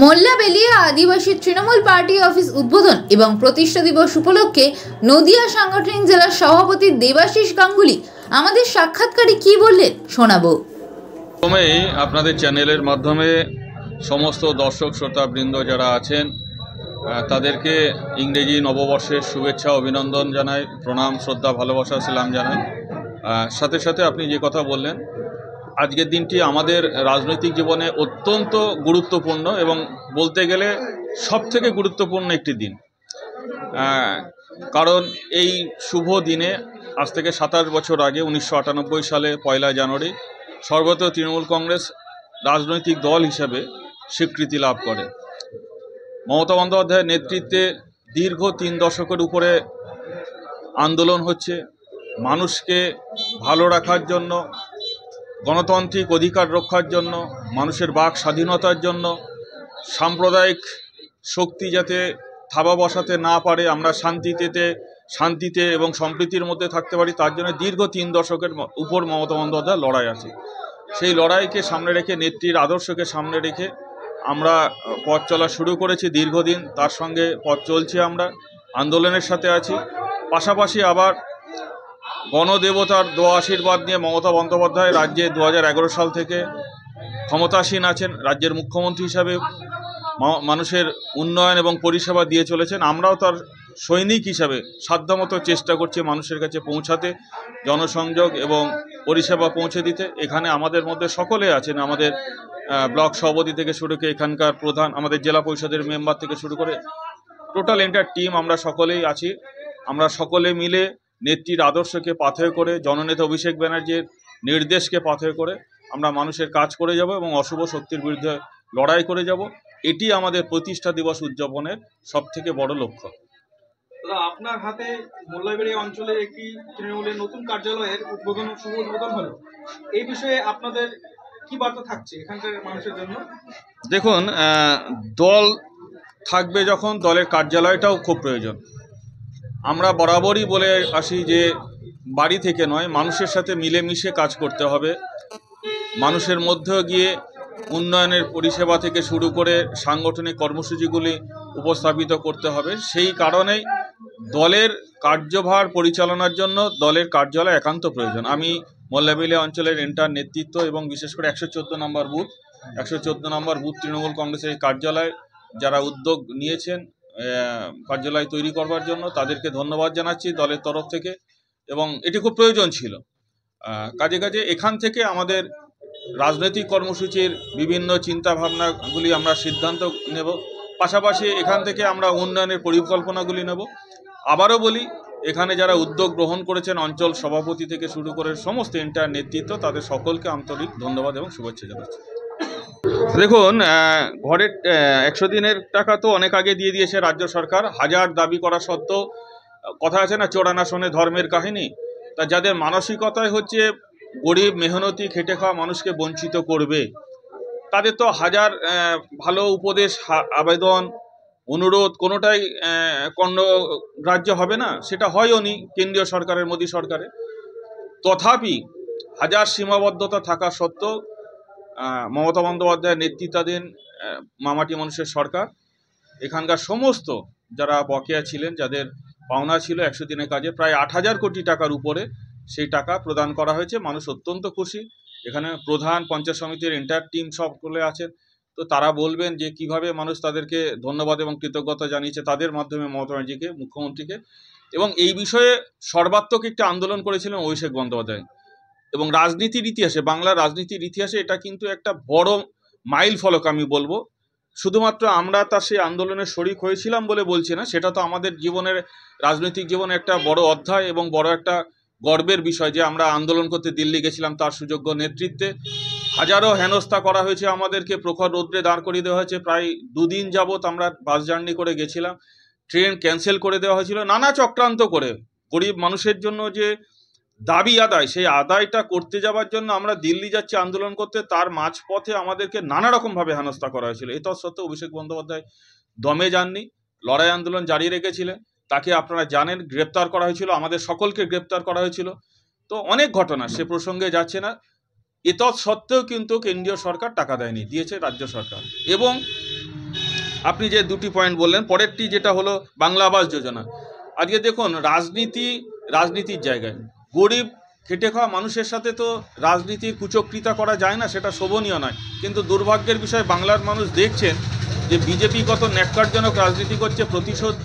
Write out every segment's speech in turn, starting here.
মোল্লাবেলিয়া আদিবাসী Trinamool party office উদ্বোধন এবং প্রতিষ্ঠা দিবস উপলক্ষে নদিয়া সাংগঠনিক জেলার সভাপতি দেবাশিস গাঙ্গুলি আমাদের সাক্ষাৎকারে কি বললেন শোনাবো। প্রথমেই আপনাদের চ্যানেলের মাধ্যমে সমস্ত দর্শক শ্রোতাবৃন্দ যারা আছেন তাদেরকে ইংরেজি নববর্ষের শুভেচ্ছা অভিনন্দন জানাই, প্রণাম শ্রদ্ধা ভালোবাসা সালাম জানাই। সাথে সাথে আপনি যে কথা বললেন, আজকের দিনটি আমাদের রাজনৈতিক জীবনে অত্যন্ত গুরুত্বপূর্ণ এবং বলতে গেলে সবথেকে গুরুত্বপূর্ণ একটি দিন। কারণ এই শুভ দিনে আজ থেকে 27 বছর আগে 1998 সালে 1 জানুয়ারি সর্বত্র তৃণমূল কংগ্রেস রাজনৈতিক দল হিসাবে স্বীকৃতি লাভ করে। মমতা বন্দ্যোপাধ্যায়ের নেতৃত্বে দীর্ঘ 3 দশকের উপরে আন্দোলন হচ্ছে মানুষকে ভালো রাখার জন্য, গণতান্ত্রিক অধিকার রক্ষার জন্য, মানুষের বাক স্বাধীনতার জন্য, সাম্প্রদায়িক শক্তি যাতে থাবা বসাতে না পারে, আমরা শান্তিতে এবং সম্প্রীতির মধ্যে থাকতে পারি, তার জন্য দীর্ঘ 3 দশকের উপর মমতা বন্দ্যোপাধ্যায়ের লড়াই আছে। সেই লড়াইকে সামনে রেখে, নেত্রীর আদর্শকে সামনে রেখে আমরা পথ চলা শুরু করেছি দীর্ঘদিন। তার সঙ্গে পথ চলছে, আমরা আন্দোলনের সাথে আছি। পাশাপাশি আবার গণদেবতার দোয়া আশীর্বাদ নিয়ে মমতা বন্দ্যোপাধ্যায় রাজ্যে 2011 সাল থেকে ক্ষমতাসীন আছেন। রাজ্যের মুখ্যমন্ত্রী হিসাবে মানুষের উন্নয়ন এবং পরিষেবা দিয়ে চলেছেন। আমরাও তার সৈনিক হিসাবে সাধ্যমতো চেষ্টা করছি মানুষের কাছে পৌঁছাতে, জনসংযোগ এবং পরিষেবা পৌঁছে দিতে। এখানে আমাদের মধ্যে সকলে আছেন, আমাদের ব্লক সভাপতি থেকে শুরু করে এখানকার প্রধান, আমাদের জেলা পরিষদের মেম্বার থেকে শুরু করে টোটাল এন্টার টিম আমরা সকলেই আছি। আমরা সকলে মিলে নেত্রীর আদর্শকে পাথেয় করে, জননেতা অভিষেক ব্যানার্জির নির্দেশকে পাথেয় করে আমরা মানুষের কাজ করে যাব এবং অশুভ শক্তির বিরুদ্ধে লড়াই করে যাব। এটি আমাদের প্রতিষ্ঠা দিবস উদযাপনের সবথেকে বড় লক্ষ্য। আপনার হাতে মোল্লাবেড়িয়া অঞ্চলে একটি তৃণমূলের নতুন কার্যালয়ের শুভ উদ্বোধন হলো, এই বিষয়ে আপনাদের কি বার্তা থাকছে এখানকার মানুষের জন্য? দেখুন, দল থাকবে যখন, দলের কার্যালয়টাও খুব প্রয়োজন। আমরা বরাবরই বলে আসি যে বাড়ি থেকে নয়, মানুষের সাথে মিলেমিশে কাজ করতে হবে। মানুষের মধ্যে গিয়ে উন্নয়নের পরিষেবা থেকে শুরু করে সাংগঠনিক কর্মসূচিগুলি উপস্থাপিত করতে হবে। সেই কারণেই দলের কার্যভার পরিচালনার জন্য দলের কার্যালয় একান্ত প্রয়োজন। আমি মোল্লাবেলিয়া অঞ্চলের এন্টার নেতৃত্ব এবং বিশেষ করে 114 নম্বর বুথ তৃণমূল কংগ্রেসের কার্যালয় যারা উদ্যোগ নিয়েছেন কার্যালয় তৈরি করবার জন্য, তাদেরকে ধন্যবাদ জানাচ্ছি দলের তরফ থেকে, এবং এটি খুব প্রয়োজন ছিল। কাজে এখান থেকে আমাদের রাজনৈতিক কর্মসূচির বিভিন্ন চিন্তা ভাবনাগুলি আমরা সিদ্ধান্ত নেব। পাশাপাশি এখান থেকে আমরা উন্নয়নের পরিকল্পনাগুলি নেব। আবারও বলি, এখানে যারা উদ্যোগ গ্রহণ করেছেন অঞ্চল সভাপতি থেকে শুরু করে সমস্ত এন্টার নেতৃত্ব, তাদের সকলকে আন্তরিক ধন্যবাদ এবং শুভেচ্ছা জানাচ্ছি। দেখুন, ঘরের 100 দিনের টাকা তো অনেক আগে দিয়ে দিয়েছে রাজ্য সরকার। হাজার দাবি করা সত্ত্বেও, কথা আছে না, চোরানা শোনে ধর্মের কাহিনী, তা যাদের মানসিকতায় হচ্ছে গরিব মেহনতি খেটে খাওয়া মানুষকে বঞ্চিত করবে, তাদের তো হাজার ভালো উপদেশ, আবেদন, অনুরোধ কোনোটাই গ্রাহ্য হবে না। সেটা হয়ও নি কেন্দ্রীয় সরকারের, মোদী সরকারের। তথাপি হাজার সীমাবদ্ধতা থাকা সত্ত্বেও মমতা বন্দ্যোপাধ্যায়ের নেতৃত্বাধীন মামাটি মানুষের সরকার এখানকার সমস্ত যারা বকেয়া ছিলেন, যাদের পাওনা ছিল 100 দিনের কাজে, প্রায় 8,000 কোটি টাকার উপরে সেই টাকা প্রদান করা হয়েছে। মানুষ অত্যন্ত খুশি। এখানে প্রধান, পঞ্চায়েত সমিতির এন্টার টিম সকলে আছেন, তো তারা বলবেন যে কিভাবে মানুষ তাদেরকে ধন্যবাদ এবং কৃতজ্ঞতা জানিয়েছে তাদের মাধ্যমে মমতা ব্যানার্জিকে, মুখ্যমন্ত্রীকে। এবং এই বিষয়ে সর্বাত্মক একটি আন্দোলন করেছিলেন অভিষেক বন্দ্যোপাধ্যায়। এবং রাজনীতির ইতিহাসে, বাংলার রাজনীতির ইতিহাসে এটা কিন্তু একটা বড় মাইল ফলক আমি বলবো। শুধুমাত্র আমরা তার সেই আন্দোলনের শরিক হয়েছিলাম বলে বলছি না, সেটা তো আমাদের জীবনের, রাজনৈতিক জীবনে একটা বড় অধ্যায় এবং বড় একটা গর্বের বিষয় যে আমরা আন্দোলন করতে দিল্লি গেছিলাম তার সুযোগ্য নেতৃত্বে। হাজারো হেনস্থা করা হয়েছে, আমাদেরকে প্রখর রৌদ্রে দাঁড় করিয়ে দেওয়া হয়েছে। প্রায় 2 দিন যাবৎ আমরা বাস জার্নি করে গেছিলাম, ট্রেন ক্যান্সেল করে দেওয়া হয়েছিল, নানা চক্রান্ত করে গরিব মানুষের জন্য যে দাবি আদায়, সেই আদায়টা করতে যাওয়ার জন্য আমরা দিল্লি যাচ্ছি আন্দোলন করতে, তার মাঝপথে আমাদেরকে নানা রকমভাবে হেনস্থা করা হয়েছিল। এ তৎসত্ত্বেও অভিষেক বন্দ্যোপাধ্যায় দমে যাননি, লড়াই আন্দোলন জারি রেখেছিলেন। তাকে আপনারা জানেন গ্রেপ্তার করা হয়েছিল, আমাদের সকলকে গ্রেপ্তার করা হয়েছিল। তো অনেক ঘটনা, সে প্রসঙ্গে যাচ্ছে না। এতৎ সত্ত্বেও কিন্তু কেন্দ্রীয় সরকার টাকা দেয়নি, দিয়েছে রাজ্য সরকার। এবং আপনি যে দুটি পয়েন্ট বললেন, পরেরটি যেটা হলো বাংলা আবাস যোজনা। আজকে দেখুন রাজনীতির জায়গায় গরিব খেটে খাওয়া মানুষের সাথে তো রাজনীতির কুচক্রিতা করা যায় না, সেটা শোভনীয় নয়। কিন্তু দুর্ভাগ্যের বিষয় বাংলার মানুষ দেখছেন যে বিজেপি কত ন্যাক্কারজনক রাজনীতি করছে, প্রতিশোধ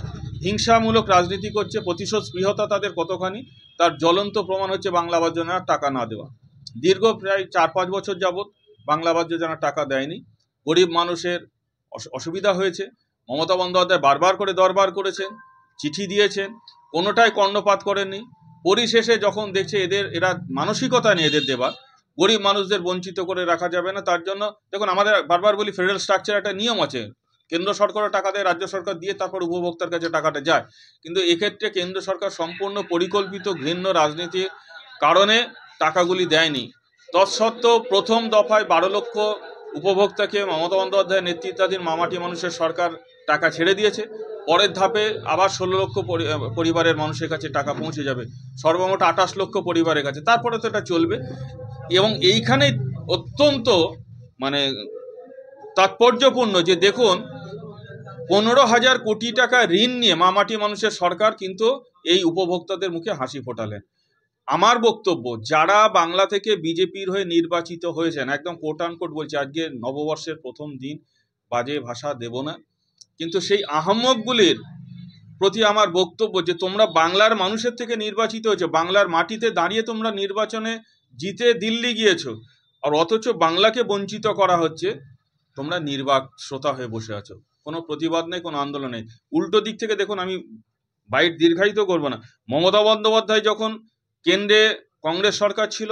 হিংসামূলক রাজনীতি করছে, প্রতিশোধ স্পৃহতা তাদের কতখানি, তার জ্বলন্ত প্রমাণ হচ্ছে বাংলা আবাস যোজনার টাকা না দেওয়া। দীর্ঘ প্রায় 4-5 বছর যাবৎ বাংলা আবাস যোজনার টাকা দেয়নি। গরিব মানুষের অসুবিধা হয়েছে। মমতা বন্দ্যোপাধ্যায় বারবার করে দরবার করেছেন, চিঠি দিয়েছেন, কোনোটাই কর্ণপাত করেননি। পরিশেষে যখন দেখছে এরা মানসিকতা নিয়ে এদের দেবার, গরিব মানুষদের বঞ্চিত করে রাখা যাবে না, তার জন্য দেখুন আমাদের বারবার বলি ফেডারেল স্ট্রাকচার একটা নিয়ম আছে, কেন্দ্র সরকারও টাকা দেয়, রাজ্য সরকার দিয়ে তারপর উপভোক্তার কাছে টাকাটা যায়। কিন্তু এক্ষেত্রে কেন্দ্র সরকার সম্পূর্ণ পরিকল্পিত ঘৃণ্য রাজনীতির কারণে টাকাগুলি দেয়নি। তৎসত্ত্বেও প্রথম দফায় 12 লক্ষ উপভোক্তাকে মমতা বন্দ্যোপাধ্যায়ের নেতৃত্বাধীন মামাটি মানুষের সরকার টাকা ছেড়ে দিয়েছে। পরের ধাপে আবার 16 লক্ষ পরিবারের মানুষের কাছে টাকা পৌঁছে যাবে, সর্বমোট 28 লক্ষ পরিবারের কাছে। তারপরে তো এটা চলবে। এবং এইখানে অত্যন্ত মানে তাৎপর্যপূর্ণ যে দেখুন 15,000 কোটি টাকা ঋণ নিয়ে মামাটি মানুষের সরকার কিন্তু এই উপভোক্তাদের মুখে হাসি ফোটালেন। আমার বক্তব্য, যারা বাংলা থেকে বিজেপির হয়ে নির্বাচিত হয়েছেন, একদম কোট আনকোট বলছে, আজকে নববর্ষের প্রথম দিন, বাজে ভাষা দেব না, কিন্তু সেই আহাম্মকগুলির প্রতি আমার বক্তব্য যে তোমরা বাংলার মানুষের থেকে নির্বাচিত হয়েছো, বাংলার মাটিতে দাঁড়িয়ে তোমরা নির্বাচনে জিতে দিল্লি গিয়েছো, আর অথচ বাংলাকে বঞ্চিত করা হচ্ছে। তোমরা নির্বাক শ্রোতা হয়ে বসে আছো, কোনো প্রতিবাদ নেই, কোনো আন্দোলন নেই। উল্টো দিক থেকে দেখুন, আমি বাইট দীর্ঘায়িত করবো না, মমতা বন্দ্যোপাধ্যায় যখন কেন্দ্রে কংগ্রেস সরকার ছিল,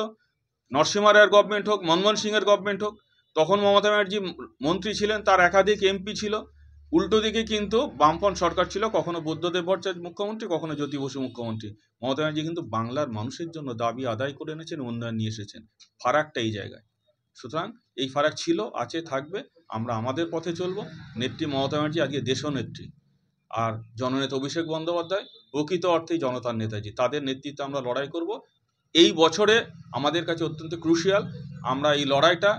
নরসিংহ রায়ের গভর্নমেন্ট হোক, মনমোহন সিংয়ের গভর্নমেন্ট হোক, তখন মমতা ব্যানার্জি মন্ত্রী ছিলেন, তার একাধিক এমপি ছিল। উল্টো দিকে কিন্তু বামফ্রন্ট সরকার ছিল, কখনো বুদ্ধদেব ভট্টাচার্য মুখ্যমন্ত্রী, কখনো জ্যোতি বসু মুখ্যমন্ত্রী। মমতা ব্যানার্জি কিন্তু বাংলার মানুষের জন্য দাবি আদায় করে এনেছেন, উন্নয়ন নিয়ে এসেছেন। ফারাকটা এই জায়গায়। সুতরাং এই ফারাক ছিল, আছে, থাকবে। আমরা আমাদের পথে চলবো। নেত্রী মমতা ব্যানার্জি আজকে দেশনেত্রী, আর জননেতা অভিষেক বন্দ্যোপাধ্যায় প্রকৃত অর্থেই জনতার নেতাজি। তাদের নেতৃত্বে আমরা লড়াই করব। এই বছরে আমাদের কাছে অত্যন্ত ক্রুশিয়াল। আমরা এই লড়াইটা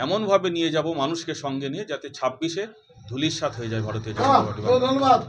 এমনভাবে নিয়ে যাব মানুষকে সঙ্গে নিয়ে, যাতে 26-এ ধূলিসাৎ হয়ে যায় ভারতীয় জনতা পার্টি। ধন্যবাদ।